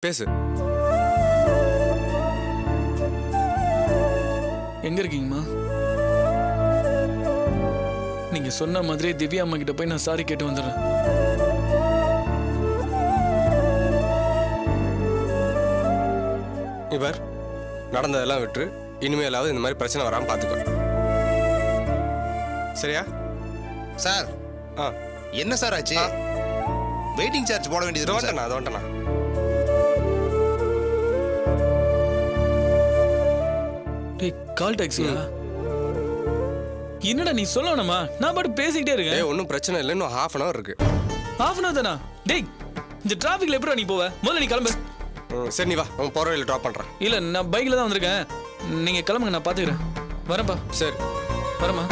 பேசு. எங்க இருக்கீங்கம்மா? நீங்க சொன்ன மாதிரி திவ்யா அம்மா கிட்ட போய் நான் சாரி கேட்டு வந்துடுறேன். இவர் நடந்ததெல்லாம் விட்டு இனிமேலாவது இந்த மாதிரி பிரச்சனை வராமல் பார்த்துக்கோ. சரியா சார்? என்ன சார் ஆச்சு? வெயிட்டிங் சார்ஜ் போட வேண்டியது. அது வந்துட்டேண்ணா. கால் டாக்ஸியா? என்னடா நீ சொல்லணுமா? நான் பாட்டு பேசிக்கிட்டே இருக்கேன். ஒன்றும் பிரச்சனை இல்லை, இன்னும் ½ அன் அவர் இருக்கு. ½ அன் அவர் தானா? டேய், இந்த டிராஃபிக்ல எப்படா நீ போவ? முதல்ல நீ கிளம்பு. சரி, நீ வா, அவன் போகிற வழியில் ட்ராப் பண்ணுறேன். இல்லை, நான் பைக்கில் தான் வந்திருக்கேன். நீங்கள் கிளம்புங்க, நான் பார்த்துக்கிறேன். வரேன்ப்பா. சரி, வரேம்மா.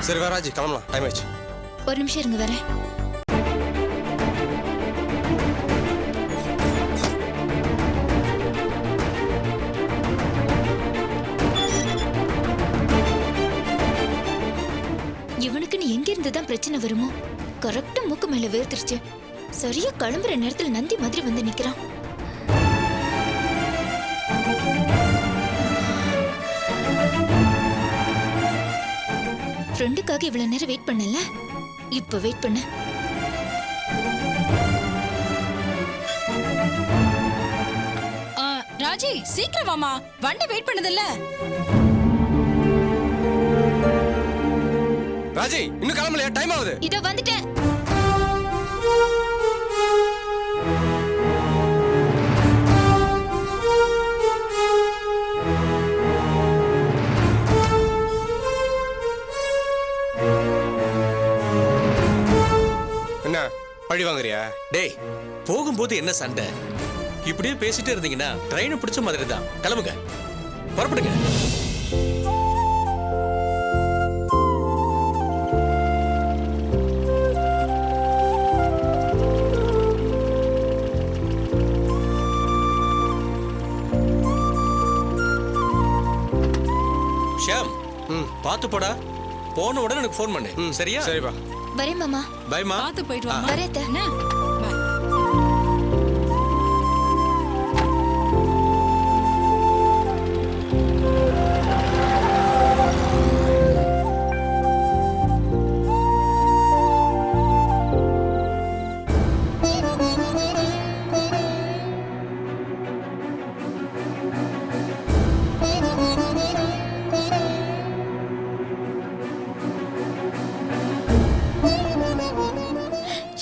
சரி வராஜி, கிளம்பலாம், டைம் ஆயிடுச்சு. ஒரு நிமிஷம் இருங்க, வரேன். இவனுக்கு எங்க இருந்துதான் பிரச்சனை வருமோ? கரெக்டா மூக்கு மேல வேர்த்திருச்சு. சரியா கிளம்புற நேரத்துல நந்தி மாதிரி வந்து நிக்கிறான். ஃப்ரெண்டுக்காக இவ்வளவு நேரம் வெயிட் பண்ணல, இப்ப வெயிட் பண்ண. ராஜி, சீக்கிரம் வாமா, வண்டி வெயிட் பண்ணதில்ல. ராஜி, இன்னும் கிளம்பலையா? டைம் ஆகுது. இதோ வந்துட்டேன். என்ன பழி வாங்குறியா? டேய், போகும்போது என்ன சண்டை? இப்படியே பேசிட்டே இருந்தீங்கன்னா ட்ரெயினை பிடிச்ச மாதிரி தான். கிளம்புங்க, புறப்படுங்க. ஷியாம், பார்த்து போடா. போன உடனே எனக்கு ஃபோன் பண்ணு. சரியா? சரிப்பா. வரேன் மாமா. பைமா. பார்த்து போயிட்டு வாமா. வரேன் அத்தை.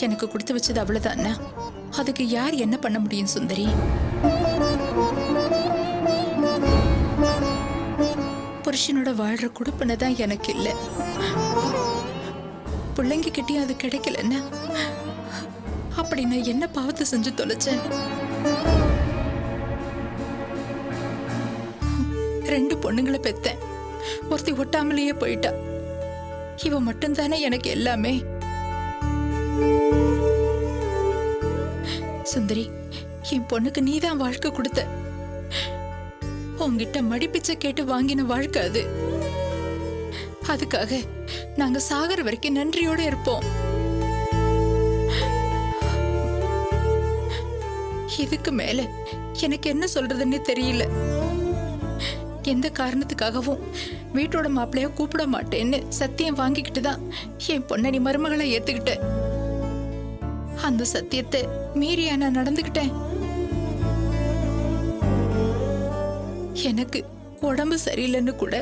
எனக்கு கொடுத்து வச்சது அவ்வளவுதானே. அதுக்கு யார் என்ன பண்ண முடியும் சுந்தரி? புருஷனோட வாழ்ற குடுப்பனை தான் எனக்கு இல்லை. பிள்ளைங்க கிட்டயும் அது கிடைக்கலன்னா அப்படி நான் என்ன பாவத்தை செஞ்சு தொலைச்சேன்? 2 பொண்ணுங்களை பெத்தேன். ஒருத்தி ஒட்டாமலேயே போயிட்டா. இவ மட்டும்தானே எனக்கு எல்லாமே. சுந்தரி, என் பொண்ணுக்கு நீதான் வாழ்க்கை கொடுத்த. உன்கிட்ட மடிப்பிச்சை கேட்டு வாங்கின வாழ்க்கை அது. அதுக்காக நாங்க சாகர வரைக்கும் நன்றியோட இருப்போம். இதுக்கு மேல எனக்கு என்ன சொல்றதுன்னு தெரியல. எந்த காரணத்துக்காகவும் வீட்டோட மாப்பிள்ளைய கூப்பிட மாட்டேன்னு சத்தியம் வாங்கிக்கிட்டு தான் என் பொண்ணை நீ மருமகளை ஏத்துக்கிட்ட. அந்த சத்தியத்தை மீறியா நான் நடந்துக்கிட்டேன்? எனக்கு உடம்பு சரியில்லைன்னு கூட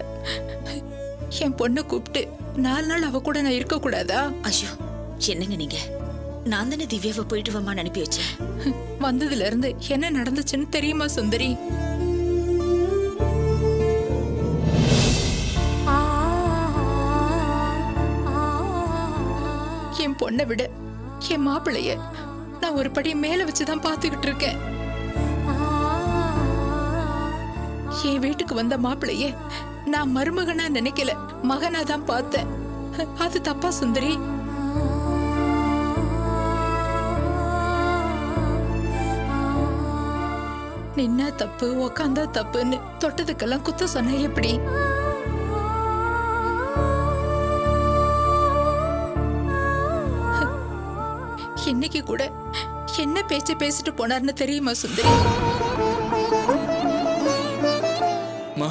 என் பொண்ணை கூப்பிட்டு 4 நாள் அவ கூட நான் இருக்க கூடாதா? ஐயோ, என்னங்க நீங்க? நான் தானே திவ்யாவை போயிட்டு வாமான்னு அனுப்பி வச்சேன். வந்ததுல இருந்து என்ன நடந்துச்சுன்னு தெரியுமா சுந்தரி? என் பொண்ணை விட என் மாப்பிள்ளைய நான் ஒரு படி மேல வச்சுதான் பாத்துக்கிட்டு இருக்கேன். என் வீட்டுக்கு வந்த மாப்பிள்ளைய நான் மருமகனா நினைக்கல, மகனா தான் பார்த்தேன். அது தப்பா சுந்தரி? நின்னா தப்பு உக்காந்தா தப்புன்னு தொட்டதுக்கெல்லாம் குத்த சொன்ன எப்படி? இன்னைக்கு கூட என்ன பேச்சு பேசிட்டு போனார்னு தெரியுமா சுந்தரி? மா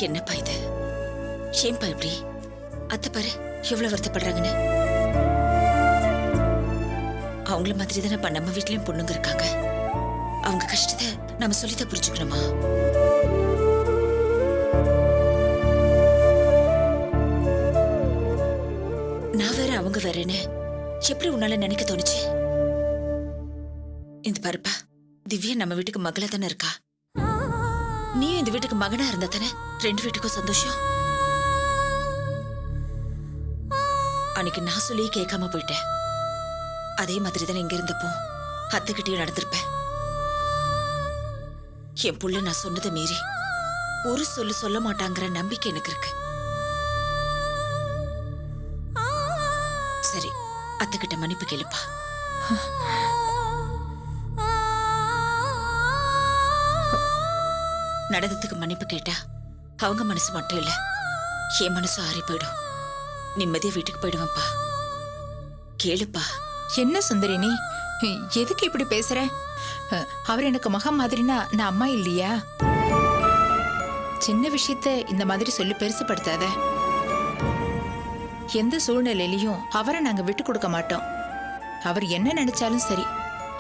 என்னப்பா இது? ஏன்பா இப்படி? அத்தை பாரு எவ்வளவு வருத்தப்படுறாங்கன்னு. அவங்கள மாதிரி தானே நம்ம வீட்லயும் பொண்ணுங்க இருக்காங்க. அவங்க கஷ்டத்தை நம்ம சொல்லிதான் புரிஞ்சுக்கணுமா? நான் வேற அவங்க வேறேன்னு எப்படி உன்னால நினைக்க தோணுச்சு? இந்த பாருப்பா, திவ்யா நம்ம வீட்டுக்கு மகளா தானே இருக்கா. நீயும் இந்த வீட்டுக்கு மகனா இருந்தா தானே ரெண்டு வீட்டுக்கும் சந்தோஷம். அன்னைக்கு நான் சொல்லி கேட்காம போயிட்டேன். அதே மாதிரி தானே இங்க இருந்தப்போ அத்தைக்கிட்டையும் நடந்திருப்பேன். என் புள்ள நான் சொன்னதை மீறி ஒரு சொல்லு சொல்ல மாட்டாங்கிற நம்பிக்கை எனக்கு இருக்கு. சரி, அத்தைக்கிட்ட மன்னிப்பு கேளுப்பா. நடந்ததுக்கு மன்னிப்பு கேட்டா அவங்க மனசு மட்டும் இல்ல, என் மனசு ஆறி போயிடும். நிம்மதியா வீட்டுக்கு போயிடுவேன்ப்பா. கேளுப்பா. என்ன சுந்தரி நீ எதுக்கு இப்படி பேசுற? அவர் எனக்கு மகன் மாதிரினா நான் அம்மா இல்லையா? சின்ன விஷயத்த இந்த மாதிரி சொல்லி பெருசுப்படுத்தாத. எந்த சூழ்நிலையிலையும் அவரை நாங்க விட்டு கொடுக்க மாட்டோம். அவர் என்ன நினைச்சாலும் சரி,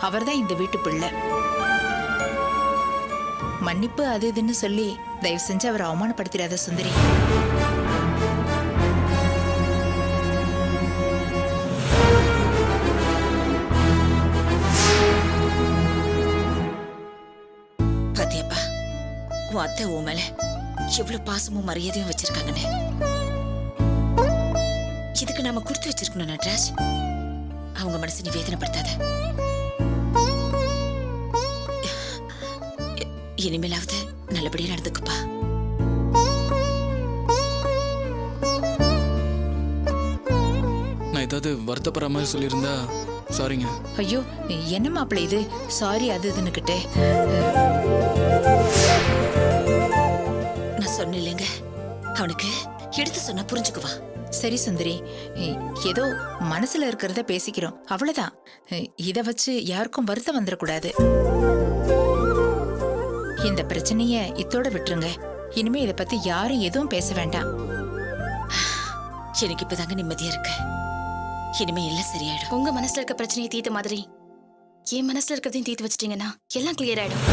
அவர்தான் இந்த வீட்டு பிள்ளை. மன்னிப்பு அது இதுன்னு சொல்லி தயவு செஞ்சு அவரை அவமானப்படுத்திடாத சுந்தரி. பாத்தியப்பா, உன் அத்தை உன் மேல எவ்வளவு பாசமும் மரியாதையும் வச்சிருக்காங்கன்னு. இதுக்கு நாம கொடுத்து வச்சிருக்கணும் நட்ராஜ். அவங்க மனசு நீ வேதனைப்படுத்தாத. இனிமேலாவது நல்லபடியா நடந்துக்குப்பா. நான் ஏதாவது வருத்தப்படுற மாதிரி சொல்லியிருந்தா சாரிங்க. ஐயோ என்ன மாப்பிள்ள இது சாரி அது இதுன்னுக்கிட்டே. நான் சொன்னேன் இல்லைங்க, அவனுக்கு எடுத்து சொன்னா புரிஞ்சுக்குவா. சரி சுந்தரி, ஏதோ மனசுல இருக்கிறத பேசிக்கிறோம், அவ்வளவுதான். இத வச்சு யாருக்கும் வருத்தம் வந்துடக்கூடாது. இந்த பிரச்சனைய இத்தோட விட்டுருங்க. இனிமே இத பத்தி யாரும் எதுவும் பேச வேண்டாம். எனக்கு இப்பதாங்க நிம்மதியா இருக்கு. இனிமே எல்லாம் சரியாயிடும். உங்க மனசுல இருக்க பிரச்சனையை தீர்த்த மாதிரி என் மனசுல இருக்கிறதையும் தீர்த்து வச்சிட்டீங்கன்னா எல்லாம் கிளியர் ஆயிடும்.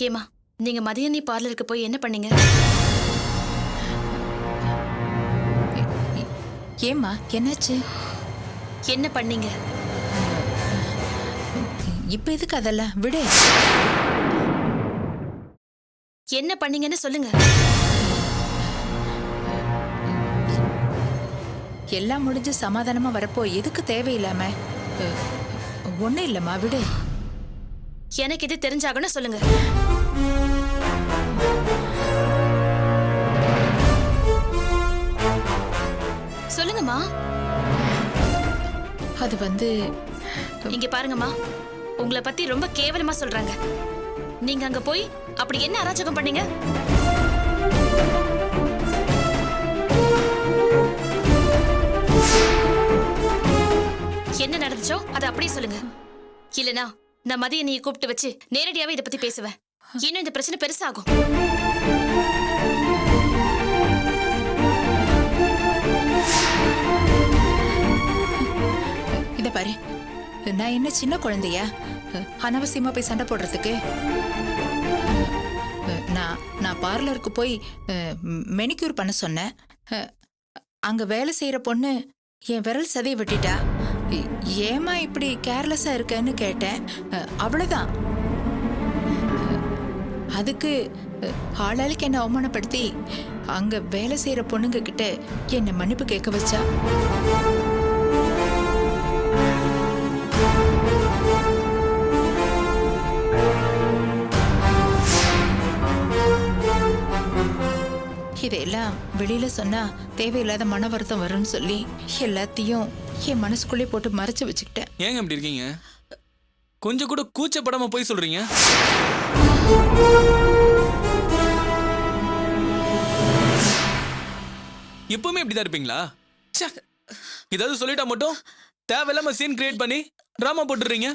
ஏமா, நீங்க மதியம் நீ பார்லருக்கு போய் என்ன பண்ணீங்க? ஏம்மா என்னாச்சு? என்ன பண்ணீங்க? இப்ப எதுக்கு அதெல்லாம் விடு. என்ன பண்ணீங்கன்னு சொல்லுங்க. எல்லாம் முடிஞ்சு சமாதானமா வரப்போ எதுக்கு தேவையில்லாம? ஒண்ணும் இல்லம்மா விடு. எனக்கு இது தெரிஞ்சாகணும், சொல்லுங்க. சொல்லுங்கம்மா. அது வந்து இங்க பாருங்கம்மா, உங்களை பத்தி ரொம்ப கேவலமா சொல்றாங்க. நீங்க அங்க போய் அப்படி என்ன அராஜகம் பண்ணீங்க? என்ன நடந்துச்சோ அதை அப்படியே சொல்லுங்க. இல்லனா நான் மதிய நீ கூப்பிட்டு வச்சு நேரடியாவே இதை பத்தி பேசுவேன். இன்னும் இந்த பிரச்சனை பெருசாகும். இத பாரு, நான் என்ன சின்ன குழந்தையா அனாவசியமா போய் சண்டை போடுறதுக்கு? நான் பார்லருக்கு போய் மெனிக்யூர் பண்ண சொன்னேன். அங்க வேலை செய்யற பொண்ணு என் விரல் சதையை வெட்டிட்டா. ஏமா இப்படி கேர்லெஸ்ஸா இருக்கன்னு கேட்டேன். அவ்வளவுதான். அதுக்கு ஆளாளுக்கு என்ன அவமானப்படுத்தி அங்க வேலை செய்யற பொண்ணுங்க கிட்ட என்ன மன்னிப்பு கேட்க வச்சா. இதெல்லாம் வெளியில சொன்னா தேவையில்லாத மன வருத்தம் வரும்னு சொல்லி எல்லாத்தையும் என் மனசுக்குள்ளே போட்டு மறைச்சு வச்சுக்கிட்டேன். ஏங்க இப்படி இருக்கீங்க? கொஞ்சம் கூட கூச்சப்படாம போய் சொல்றீங்க. எப்பவுமே இப்படிதான் இருப்பீங்களா? ச்சே, ஏதாவது சொல்லிட்டா மட்டும் தேவையில்லாம சீன் கிரியேட் பண்ணி டிராமா போட்டுறீங்க.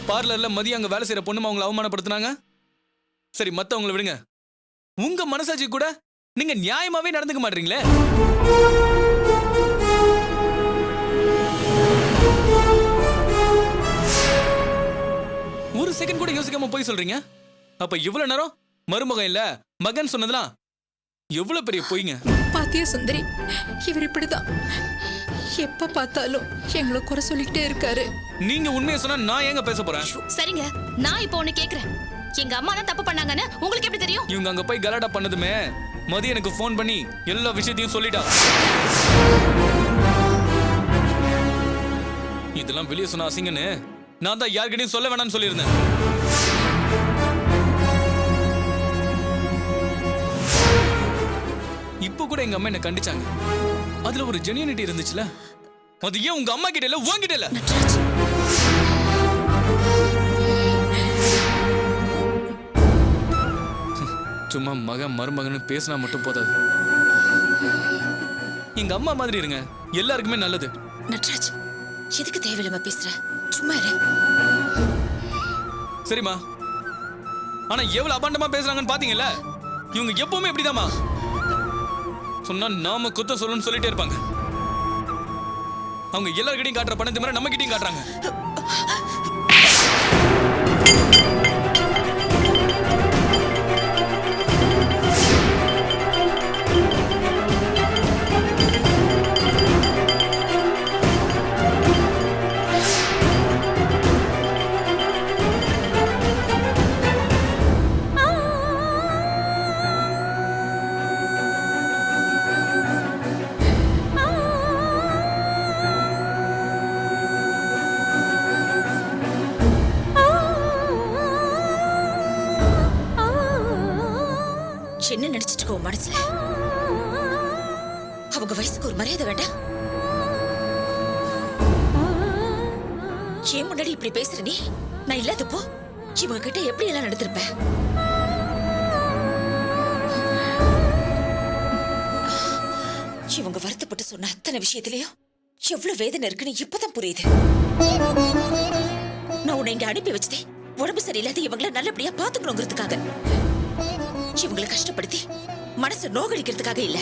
பார்லர்ல மதியம் அங்க வேலை செய்யற பொண்ணுமா அவங்களை அவமானப்படுத்தினாங்க. சரி, மத்தவங்களை விடுங்க. உங்க மனசாட்சி கூட நீங்க நியாயமாவே நடந்துக்க மாட்டீங்களே. ஒரு செகண்ட் கூட யோசிக்காம போய் சொல்றீங்க. அப்ப இவ்வளவு நேரம் மருமகன் இல்ல மகன் சொன்னதெல்லாம் எவ்வளவு பெரிய பொய்ங்க. பாத்தியா சுந்தரி, இவர் இப்படிதான் எப்ப பார்த்தாலும் எங்களை குறை சொல்லிக்கிட்டே இருக்காரு. நீங்க உண்மையை சொன்னா நான் ஏங்க பேச போறேன்? சரிங்க, நான் இப்போ ஒண்ணு கேக்குறேன். எங்க அம்மா தான் தப்பு பண்ணாங்கன்னு உங்களுக்கு எப்படி தெரியும்? இவங்க அங்க போய் கலாட்டா பண்ணதுமே மதியம் எனக்கு ஃபோன் பண்ணி எல்லா விஷயத்தையும் சொல்லிட்டா. இதெல்லாம் வெளியே சொன்ன அசிங்கன்னு நான் தான் யார்கிட்டயும் சொல்ல வேணாம்னு சொல்லியிருந்தேன். இப்போ கூட எங்க அம்மா என்ன கண்டிச்சாங்க. அதுல ஒரு ஜெனியூனிட்டி இருந்துச்சுல. அது ஏன் உங்க அம்மா கிட்ட இல்ல உன்கிட்ட இல்ல? நட்ராஜ், சும்மா மகன் மருமகன்னு பேசினா மட்டும் போதாது. எங்க அம்மா மாதிரி இருங்க, எல்லாருக்குமே நல்லது. நட்ராஜ், எதுக்கு தேவையில்லாம பேசுற? சும்மா இரு. சரிம்மா, ஆனா எவ்வளவு அபாண்டமா பேசுறாங்கன்னு பாத்தீங்கல்ல. இவங்க எப்பவுமே இப்படிதாம்மா. சொன்னா நாம குத்தம் சொல்லணும்னு சொல்லிட்டே இருப்பாங்க. அவங்க எல்லார்கிட்டையும் காட்டுற பணத்தை மாதிரி நம்ம கிட்டையும் காட்டுறாங்க. என்ன நினைச்சிட்டு இருக்க உன் மனசுல? அவங்க வயசுக்கு ஒரு மரியாதை வேண்டாம்? ஏன் முன்னாடி இப்படி பேசுற நீ? நான் இல்லாதப்போ இவங்க கிட்ட எப்படி எல்லாம் நடந்திருப்பேன்? இவங்க வருத்தப்பட்டு சொன்ன அத்தனை விஷயத்திலயும் எவ்வளவு வேதனை இருக்குன்னு இப்பதான் புரியுது. நான் உன்னை இங்க அனுப்பி வச்சதே உடம்பு சரியில்லாத இவங்கள நல்லபடியா பாத்துக்கணுங்கிறதுக்காக. இவங்களை கஷ்டப்படுத்தி மனசு நோகடிக்கிறதுக்காக இல்ல.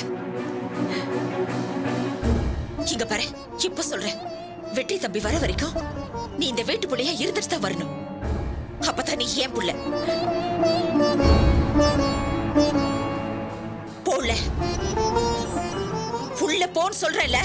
இங்க பாரு, இப்ப சொல்றேன், வெற்றி தம்பி வர வரைக்கும் நீ இந்த வீட்டு புள்ளையா இருந்துட்டு தான் வரணும். அப்பதான் நீ ஏன் புள்ள. போல புள்ள போன்னு சொல்றல.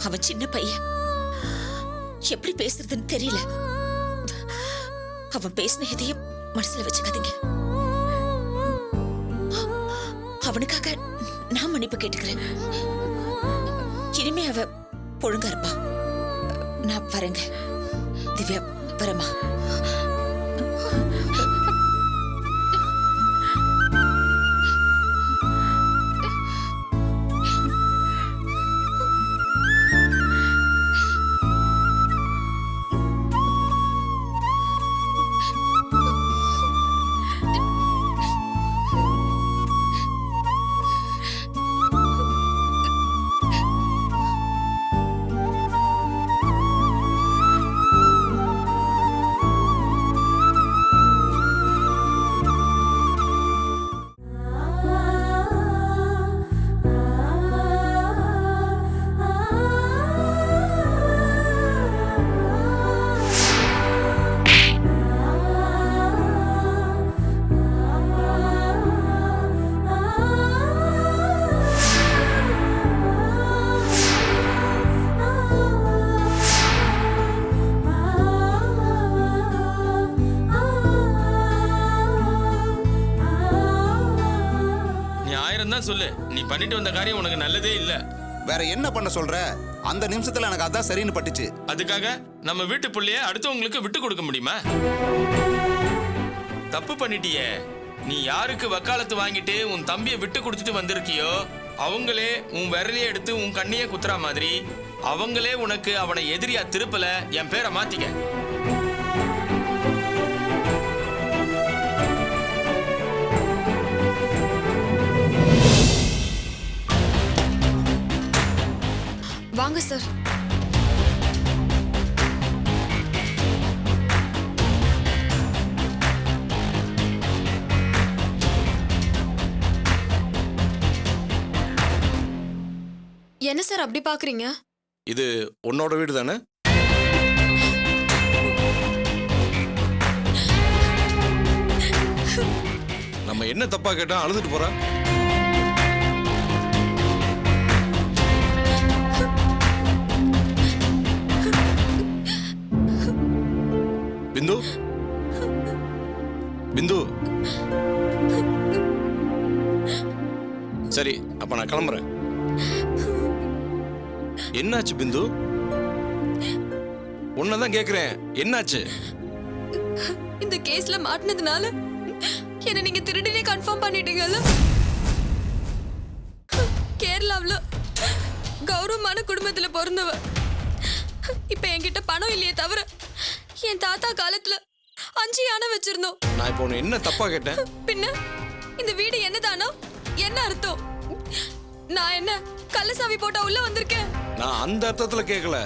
அவன் சின்ன பையன், எப்படி பேசுறதுன்னு தெரியல. அவன் பேசின எதையும் மனசுல வச்சுக்காதீங்க. அவனுக்காக நான் மன்னிப்பு கேட்டுக்கிறேன். இனிமே அவ ஒழுங்கா இருப்பா. நான் வரேங்க. திவ்யா, வரமா. வேணா சொல்லு, நீ பண்ணிட்டு வந்த காரியம் உனக்கு நல்லதே இல்ல. வேற என்ன பண்ண சொல்ற? அந்த நிமிஷத்துல எனக்கு அதான் சரின்னு பட்டுச்சு. அதுக்காக நம்ம வீட்டு புள்ளைய அடுத்தவங்களுக்கு விட்டு கொடுக்க முடியுமா? தப்பு பண்ணிட்டியே. நீ யாருக்கு வக்காலத்து வாங்கிட்டு உன் தம்பியை விட்டு கொடுத்துட்டு வந்திருக்கியோ அவங்களே உன் விரலையே எடுத்து உன் கண்ணையே குத்துறா மாதிரி அவங்களே உனக்கு அவனை எதிரியா திருப்பல என் பேரை மாத்திக்க. வாங்க சார். என்ன சார் அப்படி பாக்குறீங்க? இது உன்னோட வீடு தானே? நம்ம என்ன தப்பா கேட்டா அழுதுட்டு போறா? பிந்து பிந்து, சரி அப்ப நான் கிளம்புறேன். என்னாச்சு பிந்து? உன்னதான் கேக்குறேன், என்னாச்சு? இந்த கேஸ்ல மாட்டினதுனால என்ன நீங்க திருடினே கன்ஃபார்ம் பண்ணிட்டீங்கல்ல? கேரளாவுல கௌரவமான குடும்பத்துல பிறந்தவ. இப்ப என்கிட்ட பணம் இல்லையே தவிர என் தாத்தா காலத்துல 5 யானை வச்சிருந்தோம். நான் இப்போ உன்னை என்ன தப்பா கேட்டேன்? பின்ன இந்த வீடு என்னதானோ என்ன அர்த்தம்? நான் என்ன கள்ளசாவி போட்டா உள்ள வந்திருக்கேன்? நான் அந்த அர்த்தத்துல கேட்கல.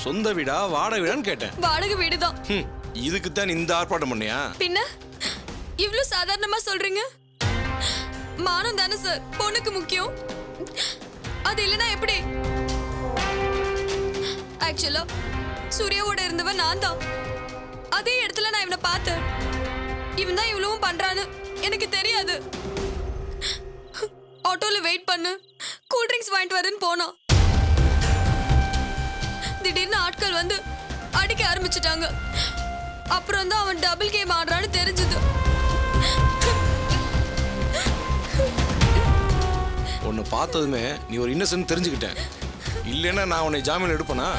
சொந்த வீடா வாடகை வீடான்னு கேட்டேன். வாடகை வீடுதான். இதுக்கு தான் இந்த ஆர்ப்பாட்டம் பண்ணியா? பின்ன இவ்ளோ சாதாரணமா சொல்றீங்க? மானம் தானே சார் பொண்ணுக்கு முக்கியம். அது இல்லனா எப்படி? ஆக்சுவலா சூர்யாவோட இருந்தவன் நான் தான். அதே இடத்துல நான் இவனை பார்த்தேன். இவன் தான் இவ்வளவும் பண்றான்னு எனக்கு தெரியாது. ஆட்டோல வெயிட் பண்ணு, கூல் ட்ரிங்க்ஸ் வாங்கிட்டு வரேன்னு போனான். திடீர்னு ஆட்கள் வந்து அடிக்க ஆரம்பிச்சுட்டாங்க. அப்புறம் தான் அவன் டபுள் கேம் ஆடுறான்னு தெரிஞ்சது. உன்னை பார்த்ததுமே நீ ஒரு இன்னசென்ட் தெரிஞ்சுக்கிட்டேன். இல்லைன்னா நான் உன்னை ஜாமீன் எடுப்பேனா?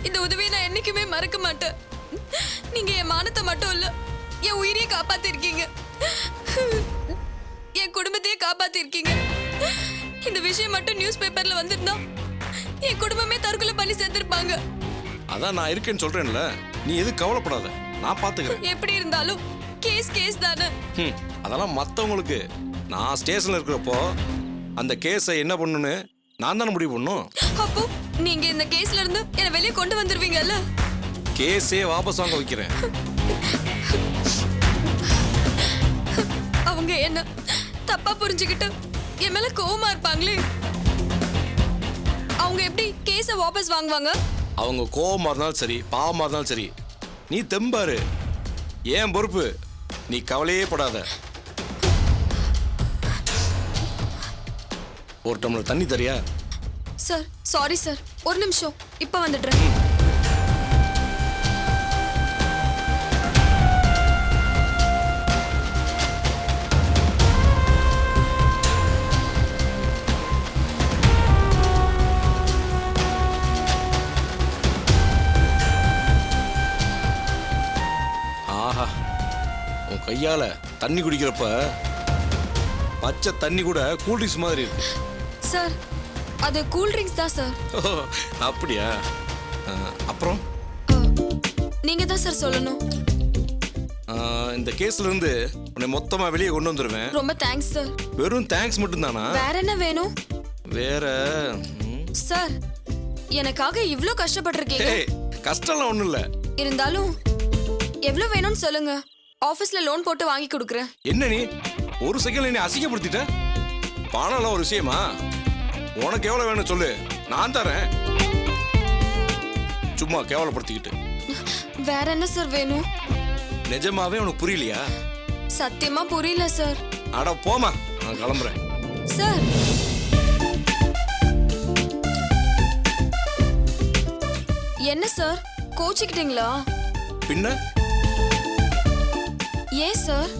இந்த உதவியை நான் என்னைக்குமே மறக்க மாட்டேன். நீங்க என் மானத்தை மட்டும் இல்ல என் உயிரையே காப்பாத்திருக்கீங்க, என் குடும்பத்தையே காப்பாத்திருக்கீங்க. இந்த விஷயம் மட்டும் நியூஸ் பேப்பர்ல வந்திருந்தா என் குடும்பமே தற்கொலை பண்ணி செத்துருப்பாங்க. அதான் நான் இருக்கேன்னு சொல்றேன்ல, நீ எதுவும் கவலைப்படாத, நான் பாத்துக்கிறேன். எப்படி இருந்தாலும் கேஸ் கேஸ் தானே. அதெல்லாம் மத்தவங்களுக்கு. நான் ஸ்டேஷன்ல இருக்கிறப்போ அந்த கேஸை என்ன பண்ணுன்னு நான் தானே முடிவு பண்ணும். அப்போ நீங்க இந்த கேஸ்ல இருந்து என்ன வெளியே கொண்டு வந்துருவீங்கல்ல? கேஸே வாபஸ் வாங்க வைக்கிறேன். அவங்க என்ன தப்பா புரிஞ்சுக்கிட்டு என் மேல கோவமா இருப்பாங்களே, அவங்க எப்படி கேஸ வாபஸ் வாங்குவாங்க? அவங்க கோவமா இருந்தாலும் சரி, பாவமா இருந்தாலும் சரி, நீ தெம்பாரு, ஏன் பொறுப்பு, நீ கவலையே படாத. ஒரு டம்ளர் தண்ணி தரியா? சார் சாரி சார், ஒரு நிமிஷம் இப்ப வந்துடுறேன். ஆஹா, உன் கையால தண்ணி குடிக்கிறப்ப பச்சை தண்ணி கூட கூல்ட்ரிங்க்ஸ் மாதிரி இருக்கு. சார் அது கூல் ட்ரிங்க்ஸ் தான் சார். ஓ, அப்படியா? அப்புறம் நீங்க தான் சார் சொல்லணும். இந்த கேஸ்ல இருந்து உன்னை மொத்தமா வெளியே கொண்டு வந்துருவேன். ரொம்ப தேங்க்ஸ் சார். வெறும் தேங்க்ஸ் மட்டும் தானா? வேற என்ன வேணும்? வேற சார் எனக்காக இவ்ளோ கஷ்டப்பட்டிருக்கீங்க. கஷ்டம்லாம் ஒண்ணும் இல்ல. இருந்தாலும் எவ்வளவு வேணும்னு சொல்லுங்க, ஆபீஸ்ல லோன் போட்டு வாங்கி கொடுக்குறேன். என்ன நீ ஒரு செகண்ட்ல நீ அசிங்கப்படுத்திட்ட? பணம்லாம் ஒரு விஷயமா? உனக்கு எவ்வளவு வேணும் சொல்லு, நான் தரேன். சும்மா கேவலப்படுத்திக்கிட்டு. வேற என்ன சார் வேணும்? நிஜமாவே உனக்கு புரியலையா? சத்தியமா புரியல சார். அட போமா, நான் கிளம்புறேன். சார் என்ன சார் கோச்சிக்கிட்டீங்களா? பின்ன ஏன் சார்?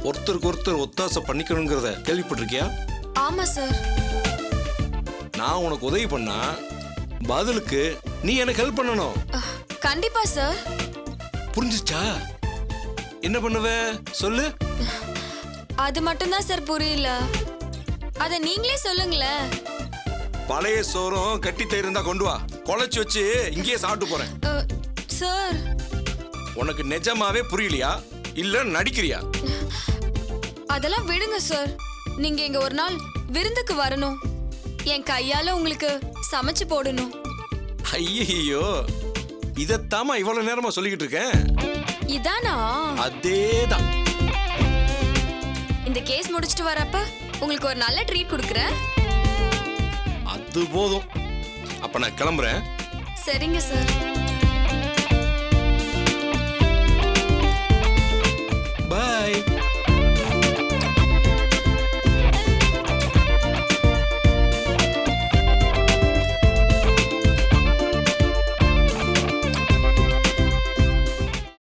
ஒருத்தருக்கு ஒருத்தர் ஒத்தாசை பண்ணிக்கணுங்கிறத கேள்விப்பட்டிருக்கியா? ஆமா சார். நான் உனக்கு உதவி பண்ணா பதிலுக்கு நீ எனக்கு ஹெல்ப் பண்ணணும். கண்டிப்பா சார். புரிஞ்சுச்சா? என்ன பண்ணுவ சொல்லு. அது மட்டும்தான் சார் புரியல. அத நீங்களே சொல்லுங்களேன். பழைய சோறும் கட்டி தயிர் இருந்தா கொண்டு வா, குழைச்சு வச்சு இங்கேயே சாப்பிட்டு போறேன். சார், உனக்கு நிஜமாவே புரியலையா இல்ல நடிக்கிறியா? அதெல்லாம் விடுங்க சார். நீங்க இங்க ஒரு நாள் விருந்துக்கு வரணும். என் கையால உங்களுக்கு சமைச்சு போடணும். ஐயோ, இதத்தாமா இவ்வளவு நேரமா சொல்லிக்கிட்டு இருக்கேன். இதானா? அதேதான். இந்த கேஸ் முடிச்சிட்டு வரப்ப உங்களுக்கு ஒரு நல்ல ட்ரீட் கொடுக்குறேன். அது போதும். அப்ப நான் கிளம்புறேன். சரிங்க சார்.